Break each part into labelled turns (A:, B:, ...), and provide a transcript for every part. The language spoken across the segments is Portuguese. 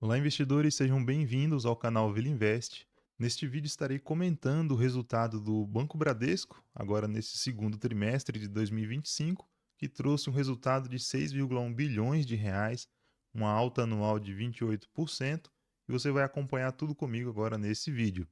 A: Olá, investidores, sejam bem-vindos ao canal Vila Invest. Neste vídeo estarei comentando o resultado do Banco Bradesco, agora nesse segundo trimestre de 2025, que trouxe um resultado de 6,1 bilhões de reais, uma alta anual de 28%, e você vai acompanhar tudo comigo agora nesse vídeo.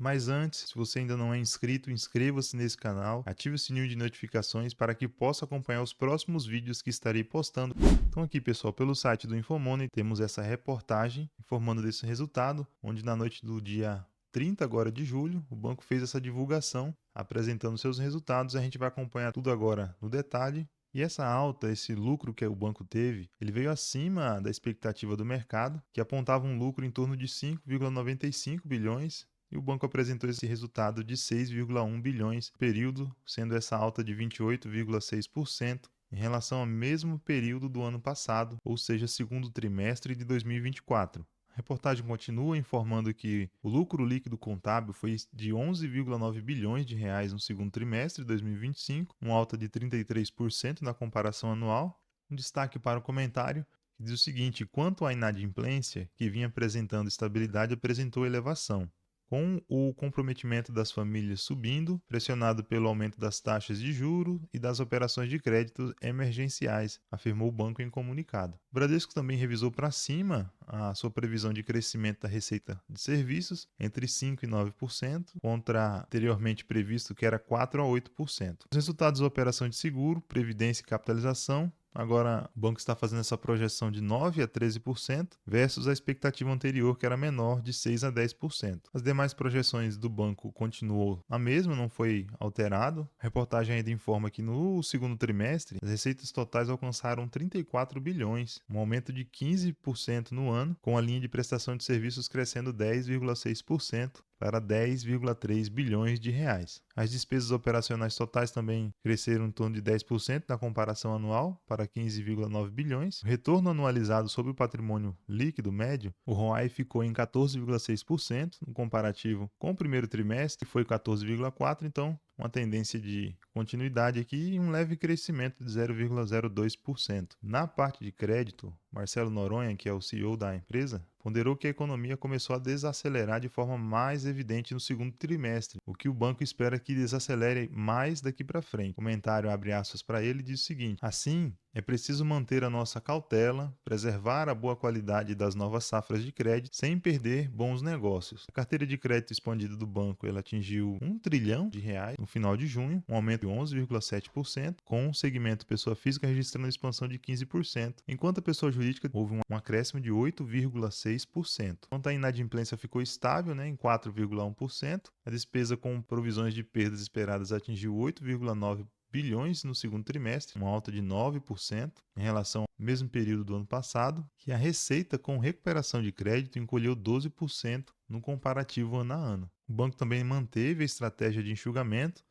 A: Mas antes, se você ainda não é inscrito, inscreva-se nesse canal, ative o sininho de notificações para que possa acompanhar os próximos vídeos que estarei postando. Então aqui, pessoal, pelo site do Infomoney, temos essa reportagem informando desse resultado, onde na noite do dia 30 agora de julho, o banco fez essa divulgação, apresentando seus resultados. A gente vai acompanhar tudo agora no detalhe. E essa alta, esse lucro que o banco teve, ele veio acima da expectativa do mercado, que apontava um lucro em torno de 5,95 bilhões, e o banco apresentou esse resultado de 6,1 bilhões no período, sendo essa alta de 28,6% em relação ao mesmo período do ano passado, ou seja, segundo trimestre de 2024. A reportagem continua informando que o lucro líquido contábil foi de 11,9 bilhões de reais no segundo trimestre de 2025, uma alta de 33% na comparação anual. Um destaque para o comentário que diz o seguinte: quanto à inadimplência, que vinha apresentando estabilidade, apresentou elevação. Com o comprometimento das famílias subindo, pressionado pelo aumento das taxas de juros e das operações de crédito emergenciais, afirmou o banco em comunicado. O Bradesco também revisou para cima a sua previsão de crescimento da receita de serviços entre 5% e 9%, contra anteriormente previsto que era 4% a 8%. Os resultados da operação de seguro, previdência e capitalização. Agora, o banco está fazendo essa projeção de 9% a 13% versus a expectativa anterior, que era menor, de 6% a 10%. As demais projeções do banco continuou a mesma, não foi alterado. A reportagem ainda informa que no segundo trimestre, as receitas totais alcançaram 34 bilhões, um aumento de 15% no ano, com a linha de prestação de serviços crescendo 10,6% para 10,3 bilhões de reais. As despesas operacionais totais também cresceram em torno de 10% na comparação anual, para 15,9 bilhões. O retorno anualizado sobre o patrimônio líquido médio, o ROAE, ficou em 14,6%, no comparativo com o primeiro trimestre, que foi 14,4%, então uma tendência de continuidade aqui e um leve crescimento de 0,02%. Na parte de crédito, Marcelo Noronha, que é o CEO da empresa, ponderou que a economia começou a desacelerar de forma mais evidente no segundo trimestre, o que o banco espera que desacelere mais daqui para frente. O comentário abre aspas para ele e diz o seguinte: assim, é preciso manter a nossa cautela, preservar a boa qualidade das novas safras de crédito sem perder bons negócios. A carteira de crédito expandida do banco ela atingiu 1 trilhão de reais no final de junho, um aumento de 11,7%, com o segmento pessoa física registrando expansão de 15%, enquanto a pessoa jurídica houve um acréscimo de 8,6%. Enquanto a inadimplência ficou estável, em 4,1%, a despesa com provisões de perdas esperadas atingiu 8,9 bilhões no segundo trimestre, uma alta de 9% em relação ao mesmo período do ano passado, e a receita com recuperação de crédito encolheu 12% no comparativo ano a ano. O banco também manteve a estratégia de enxugamento,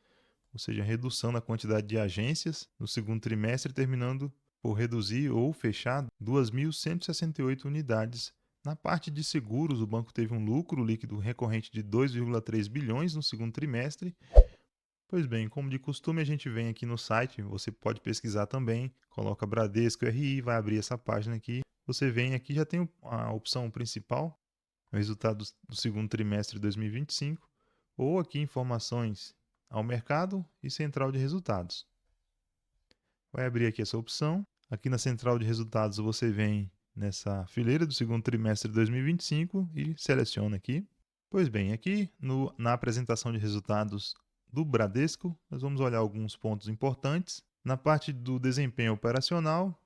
A: ou seja, a redução da quantidade de agências no segundo trimestre, terminando por reduzir ou fechar 2.168 unidades. Na parte de seguros, o banco teve um lucro líquido recorrente de 2,3 bilhões no segundo trimestre. Pois bem, como de costume, a gente vem aqui no site, você pode pesquisar também, coloca Bradesco RI, vai abrir essa página aqui. Você vem aqui, já tem a opção principal, o resultado do segundo trimestre de 2025, ou aqui informações ao mercado e central de resultados. Vai abrir aqui essa opção. Aqui na central de resultados você vem nessa fileira do segundo trimestre de 2025 e seleciona aqui. Pois bem, aqui na apresentação de resultados do Bradesco, nós vamos olhar alguns pontos importantes. Na parte do desempenho operacional,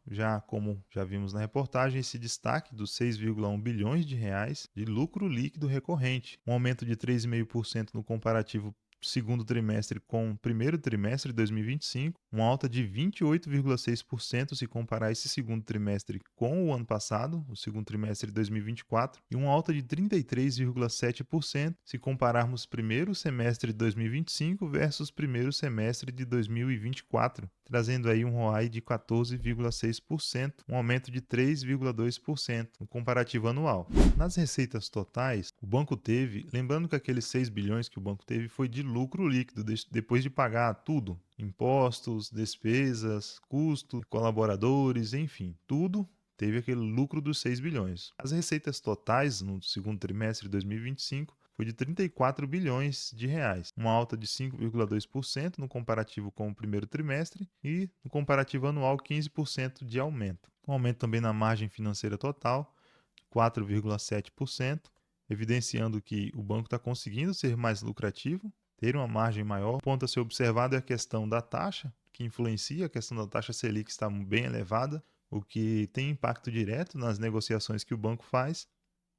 A: como já vimos na reportagem, esse destaque dos 6,1 bilhões de reais de lucro líquido recorrente, um aumento de 3,5% no comparativo segundo trimestre com o primeiro trimestre de 2025, uma alta de 28,6% se comparar esse segundo trimestre com o ano passado, o segundo trimestre de 2024, e uma alta de 33,7% se compararmos primeiro semestre de 2025 versus primeiro semestre de 2024, trazendo aí um ROAE de 14,6%, um aumento de 3,2% no comparativo anual. Nas receitas totais, o banco teve, lembrando que aqueles 6 bilhões que o banco teve foi de lucro líquido, depois de pagar tudo, impostos, despesas, custos, colaboradores, enfim, tudo teve aquele lucro dos 6 bilhões. As receitas totais no segundo trimestre de 2025 foi de 34 bilhões de reais, uma alta de 5,2% no comparativo com o primeiro trimestre e no comparativo anual 15% de aumento. Um aumento também na margem financeira total, 4,7%, evidenciando que o banco está conseguindo ser mais lucrativo, ter uma margem maior. O ponto a ser observado é a questão da taxa, que influencia, a questão da taxa Selic está bem elevada, o que tem impacto direto nas negociações que o banco faz,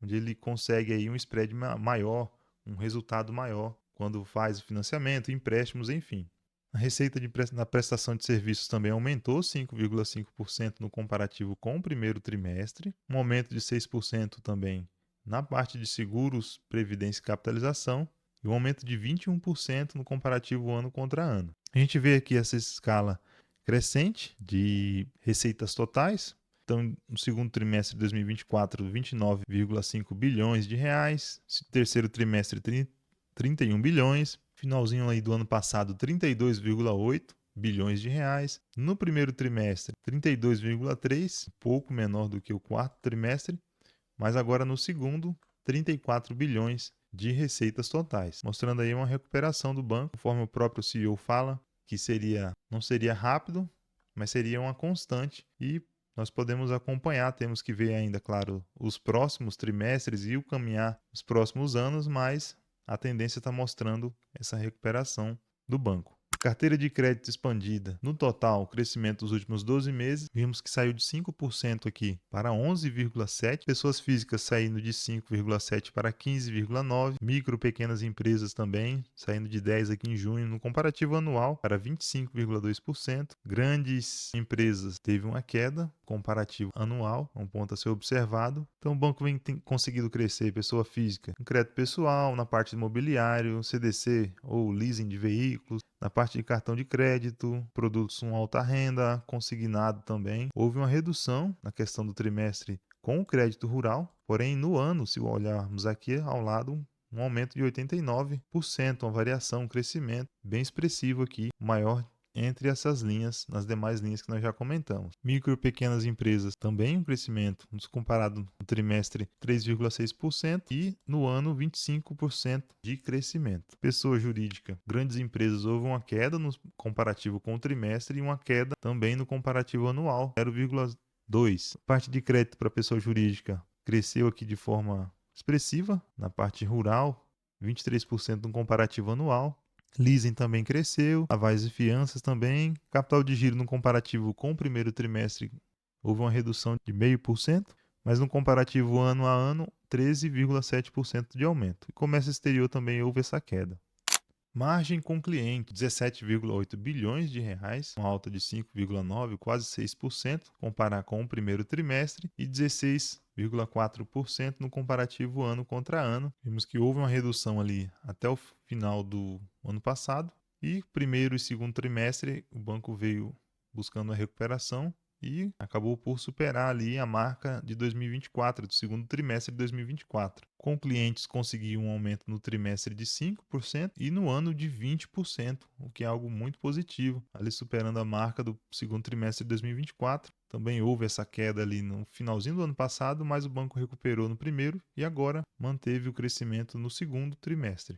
A: onde ele consegue aí um spread maior, um resultado maior, quando faz o financiamento, empréstimos, enfim. A receita na prestação de serviços também aumentou 5,5% no comparativo com o primeiro trimestre, um aumento de 6% também na parte de seguros, previdência e capitalização, e um aumento de 21% no comparativo ano contra ano. A gente vê aqui essa escala crescente de receitas totais. Então, no segundo trimestre de 2024, 29,5 bilhões de reais. Terceiro trimestre, 31 bilhões. Finalzinho aí do ano passado, 32,8 bilhões de reais. No primeiro trimestre, 32,3, pouco menor do que o quarto trimestre. Mas agora no segundo, 34 bilhões de receitas totais, mostrando aí uma recuperação do banco, conforme o próprio CEO fala, que não seria rápido, mas seria uma constante e nós podemos acompanhar, temos que ver ainda, claro, os próximos trimestres e o caminhar dos próximos anos, mas a tendência está mostrando essa recuperação do banco. Carteira de crédito expandida. No total, crescimento dos últimos 12 meses, vimos que saiu de 5% aqui para 11,7%. Pessoas físicas saindo de 5,7% para 15,9%. Micro e pequenas empresas também saindo de 10% aqui em junho, no comparativo anual, para 25,2%. Grandes empresas teve uma queda, comparativo anual, um ponto a ser observado. Então o banco vem conseguindo crescer, pessoa física, no crédito pessoal, na parte imobiliário, CDC ou leasing de veículos, na parte de cartão de crédito, produtos com alta renda, consignado também. Houve uma redução na questão do trimestre com o crédito rural, porém no ano, se olharmos aqui ao lado, um aumento de 89%, uma variação, um crescimento bem expressivo aqui, maior entre essas linhas, nas demais linhas que nós já comentamos. Micro e pequenas empresas também um crescimento, comparado no trimestre 3,6% e no ano 25% de crescimento. Pessoa jurídica, grandes empresas, houve uma queda no comparativo com o trimestre e uma queda também no comparativo anual, 0,2%. Parte de crédito para pessoa jurídica cresceu aqui de forma expressiva, na parte rural, 23% no comparativo anual. Leasing também cresceu, avais e fianças também. Capital de giro no comparativo com o primeiro trimestre houve uma redução de 0,5%, mas no comparativo ano a ano, 13,7% de aumento. E comércio exterior também houve essa queda. Margem com cliente, 17,8 bilhões de reais, uma alta de 5,9%, quase 6%, comparar com o primeiro trimestre, e 16,4% no comparativo ano contra ano. Vimos que houve uma redução ali até o final do ano passado, e primeiro e segundo trimestre o banco veio buscando a recuperação e acabou por superar ali a marca de 2024, do segundo trimestre de 2024. Com clientes conseguiu um aumento no trimestre de 5% e no ano de 20%, o que é algo muito positivo, ali superando a marca do segundo trimestre de 2024. Também houve essa queda ali no finalzinho do ano passado, mas o banco recuperou no primeiro e agora manteve o crescimento no segundo trimestre.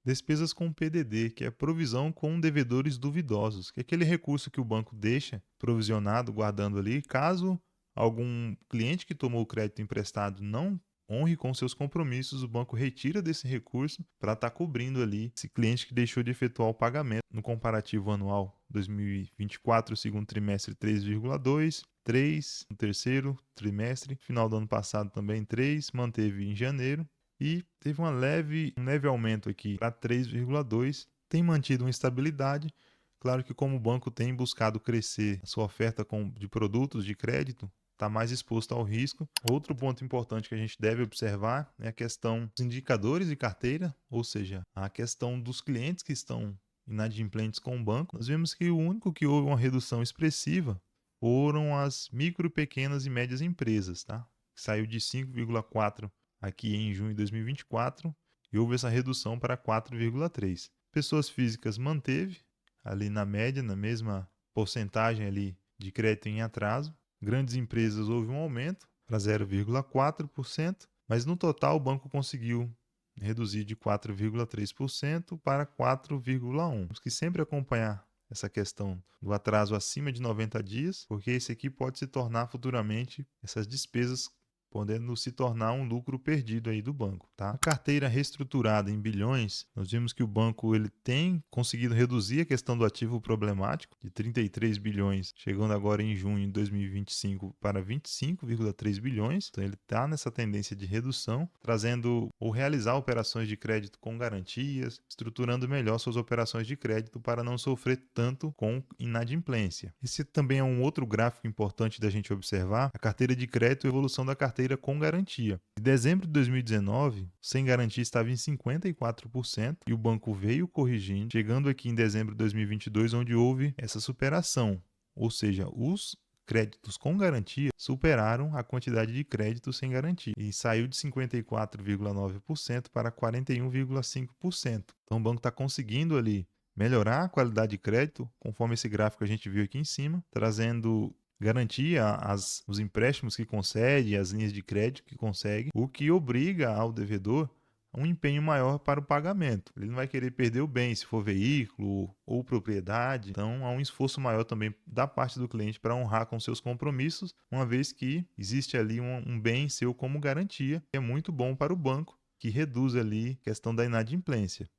A: Despesas com PDD, que é provisão com devedores duvidosos, que é aquele recurso que o banco deixa provisionado, guardando ali, caso algum cliente que tomou o crédito emprestado não honre com seus compromissos, o banco retira desse recurso para estar cobrindo ali esse cliente que deixou de efetuar o pagamento. No comparativo anual 2024, segundo trimestre 3,2%, 3 no terceiro trimestre, final do ano passado também 3, manteve em janeiro. E teve um leve aumento aqui para 3,2%, tem mantido uma estabilidade. Claro que como o banco tem buscado crescer a sua oferta de produtos de crédito, está mais exposto ao risco. Outro ponto importante que a gente deve observar é a questão dos indicadores de carteira, ou seja, a questão dos clientes que estão inadimplentes com o banco. Nós vemos que o único que houve uma redução expressiva foram as micro, pequenas e médias empresas, tá? Que saiu de 5,4% aqui em junho de 2024 e houve essa redução para 4,3%. Pessoas físicas manteve ali na média, na mesma porcentagem ali de crédito em atraso. grandes empresas houve um aumento para 0,4%, mas no total o banco conseguiu reduzir de 4,3% para 4,1%. Temos que sempre acompanhar essa questão do atraso acima de 90 dias, porque esse aqui pode se tornar futuramente essas despesas podendo se tornar um lucro perdido aí do banco, tá? A carteira reestruturada em bilhões, nós vimos que o banco ele tem conseguido reduzir a questão do ativo problemático de 33 bilhões, chegando agora em junho de 2025 para 25,3 bilhões. Então ele está nessa tendência de redução, trazendo ou realizar operações de crédito com garantias, estruturando melhor suas operações de crédito para não sofrer tanto com inadimplência. Esse também é um outro gráfico importante da gente observar, a carteira de crédito e a evolução da carteira com garantia. Em dezembro de 2019, sem garantia estava em 54% e o banco veio corrigindo, chegando aqui em dezembro de 2022, onde houve essa superação, ou seja, os créditos com garantia superaram a quantidade de créditos sem garantia e saiu de 54,9% para 41,5%. Então o banco está conseguindo ali melhorar a qualidade de crédito, conforme esse gráfico que a gente viu aqui em cima, trazendo garantia os empréstimos que concede, as linhas de crédito que consegue, o que obriga ao devedor a um empenho maior para o pagamento. Ele não vai querer perder o bem, se for veículo ou propriedade. Então, há um esforço maior também da parte do cliente para honrar com seus compromissos, uma vez que existe ali um bem seu como garantia, que é muito bom para o banco, que reduz ali a questão da inadimplência.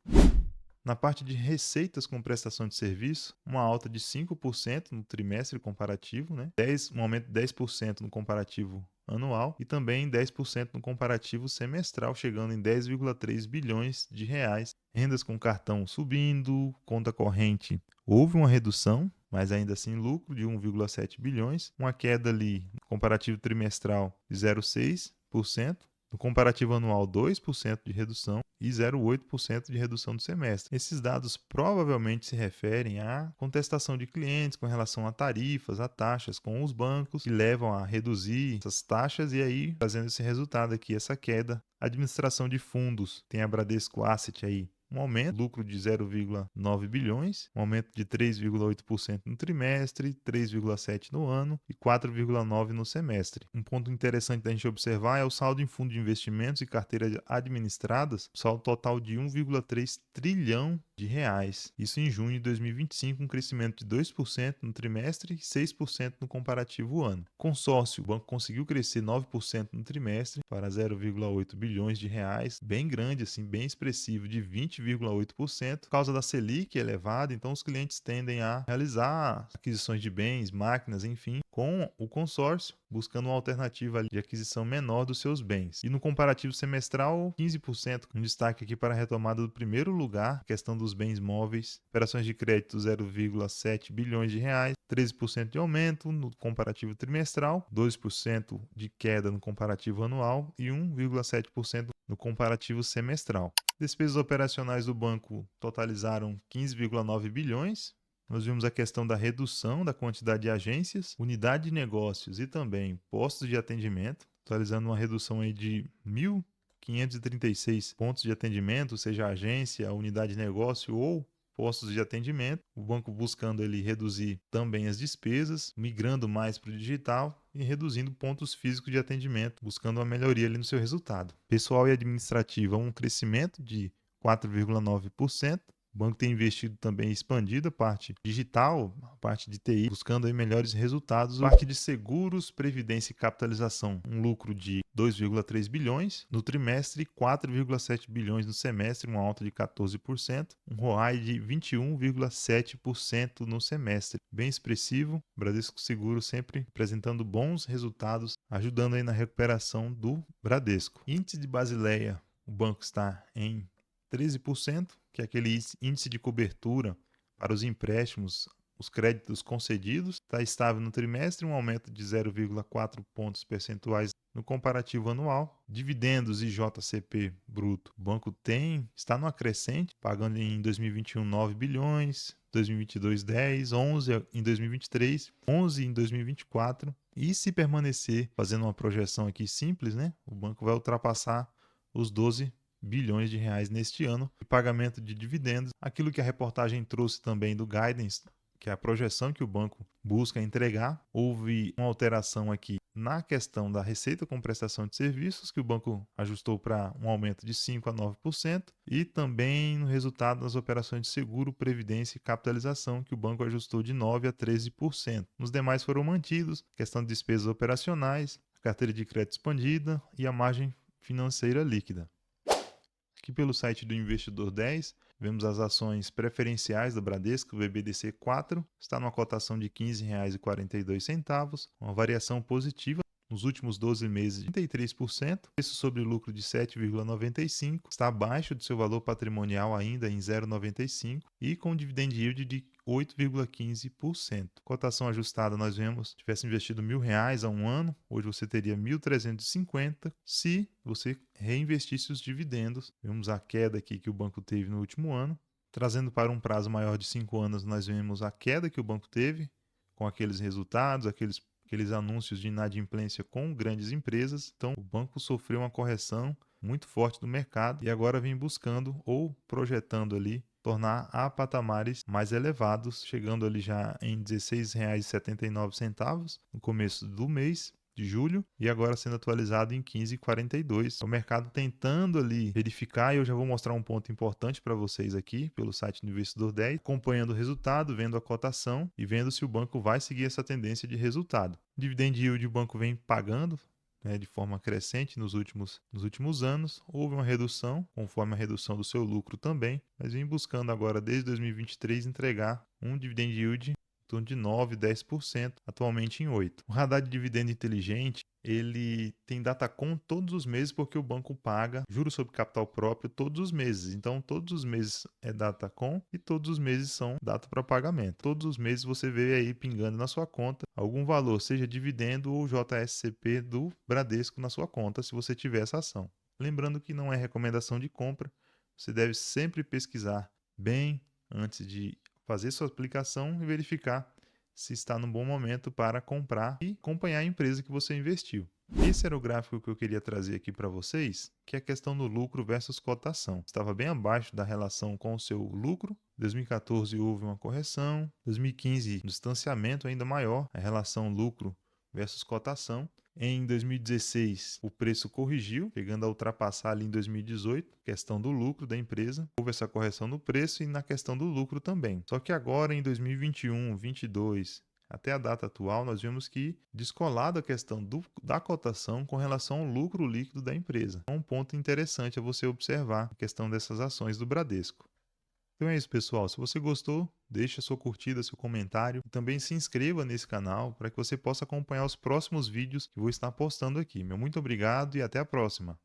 A: Na parte de receitas com prestação de serviço, uma alta de 5% no trimestre comparativo, né? Um aumento de 10% no comparativo anual e também 10% no comparativo semestral, chegando em 10,3 bilhões de reais. Rendas com cartão subindo, conta corrente houve uma redução, mas ainda assim lucro de 1,7 bilhões, uma queda ali no comparativo trimestral de 0,6%. No comparativo anual, 2% de redução e 0,8% de redução do semestre. Esses dados provavelmente se referem à contestação de clientes com relação a tarifas, a taxas com os bancos, que levam a reduzir essas taxas e aí trazendo esse resultado aqui, essa queda. Administração de fundos, tem a Bradesco Asset aí, um aumento, lucro de 0,9 bilhões, um aumento de 3,8% no trimestre, 3,7% no ano e 4,9% no semestre. Um ponto interessante da gente observar é o saldo em fundo de investimentos e carteiras administradas, saldo total de 1,3 trilhão de reais. Isso em junho de 2025, um crescimento de 2% no trimestre e 6% no comparativo ano. Consórcio, o banco conseguiu crescer 9% no trimestre para 0,8 bilhões de reais, bem grande assim, bem expressivo, de 20,8%, por causa da Selic elevada, então os clientes tendem a realizar aquisições de bens, máquinas, enfim, com o consórcio, buscando uma alternativa de aquisição menor dos seus bens. E no comparativo semestral, 15%, com destaque aqui para a retomada do primeiro lugar, questão dos bens móveis, operações de crédito 0,7 bilhões de reais, 13% de aumento no comparativo trimestral, 2% de queda no comparativo anual e 1,7% no comparativo semestral. Despesas operacionais do banco totalizaram 15,9 bilhões. Nós vimos a questão da redução da quantidade de agências, unidade de negócios e também postos de atendimento, totalizando uma redução aí de 1.536 pontos de atendimento, seja agência, unidade de negócio ou postos de atendimento. O banco buscando ele reduzir também as despesas, migrando mais para o digital e reduzindo pontos físicos de atendimento, buscando uma melhoria ali no seu resultado. Pessoal e administrativo, um crescimento de 4,9%. O banco tem investido também, expandido a parte digital, a parte de TI, buscando aí melhores resultados. A parte de seguros, previdência e capitalização, um lucro de 2,3 bilhões no trimestre e 4,7 bilhões no semestre, uma alta de 14%, um ROAE de 21,7% no semestre. Bem expressivo, Bradesco Seguro sempre apresentando bons resultados, ajudando aí na recuperação do Bradesco. Índice de Basileia, o banco está em 13%, que é aquele índice de cobertura para os empréstimos, os créditos concedidos, está estável no trimestre, um aumento de 0,4 pontos percentuais no comparativo anual. Dividendos e JCP bruto, o banco está no crescente, pagando em 2021 9 bilhões, 2022 10, 11 em 2023, 11 em 2024. E se permanecer fazendo uma projeção aqui simples, né, o banco vai ultrapassar os 12 bilhões de reais neste ano de pagamento de dividendos. Aquilo que a reportagem trouxe também do guidance que é a projeção que o banco busca entregar. Houve uma alteração aqui na questão da receita com prestação de serviços, que o banco ajustou para um aumento de 5% a 9%, e também no resultado das operações de seguro, previdência e capitalização, que o banco ajustou de 9% a 13%. Os demais foram mantidos, questão de despesas operacionais, a carteira de crédito expandida e a margem financeira líquida. Aqui pelo site do Investidor 10, vemos as ações preferenciais da Bradesco, BBDC 4, está numa cotação de R$ 15,42, uma variação positiva nos últimos 12 meses de 33%, preço sobre lucro de 7,95, está abaixo do seu valor patrimonial ainda em 0,95 e com dividend yield de 8,15%. Cotação ajustada nós vemos, se tivesse investido R$ 1.000 há um ano, hoje você teria 1.350 se você reinvestisse os dividendos. Vemos a queda aqui que o banco teve no último ano. Trazendo para um prazo maior de 5 anos, nós vemos a queda que o banco teve com aqueles resultados, aqueles anúncios de inadimplência com grandes empresas. Então, o banco sofreu uma correção muito forte do mercado e agora vem buscando ou projetando ali tornar a patamares mais elevados, chegando ali já em R$ 16,79 no começo do mês de julho e agora sendo atualizado em 15,42. O mercado tentando ali verificar, e eu já vou mostrar um ponto importante para vocês aqui pelo site do Investidor 10, acompanhando o resultado, vendo a cotação e vendo se o banco vai seguir essa tendência de resultado. O dividend yield o banco vem pagando de forma crescente nos últimos anos. Houve uma redução, conforme a redução do seu lucro também, mas vem buscando agora, desde 2023, entregar um dividend yield em torno de 9%, 10%, atualmente em 8%. O radar de dividendo inteligente, ele tem datacom todos os meses porque o banco paga juros sobre capital próprio todos os meses. Então, todos os meses é datacom e todos os meses são data para pagamento. Todos os meses você vê aí pingando na sua conta algum valor, seja dividendo ou JSCP do Bradesco na sua conta, se você tiver essa ação. Lembrando que não é recomendação de compra, você deve sempre pesquisar bem antes de fazer sua aplicação e verificar se está no bom momento para comprar e acompanhar a empresa que você investiu. Esse era o gráfico que eu queria trazer aqui para vocês, que é a questão do lucro versus cotação. Estava bem abaixo da relação com o seu lucro. Em 2014 houve uma correção, 2015 um distanciamento ainda maior, a relação lucro versus cotação. Em 2016, o preço corrigiu, chegando a ultrapassar ali em 2018, questão do lucro da empresa. Houve essa correção no preço e na questão do lucro também. Só que agora, em 2021, 2022, até a data atual, nós vemos que descolado a questão da cotação com relação ao lucro líquido da empresa. É um ponto interessante a você observar a questão dessas ações do Bradesco. Então é isso, pessoal. Se você gostou, deixe a sua curtida, seu comentário e também se inscreva nesse canal para que você possa acompanhar os próximos vídeos que vou estar postando aqui. Meu muito obrigado e até a próxima.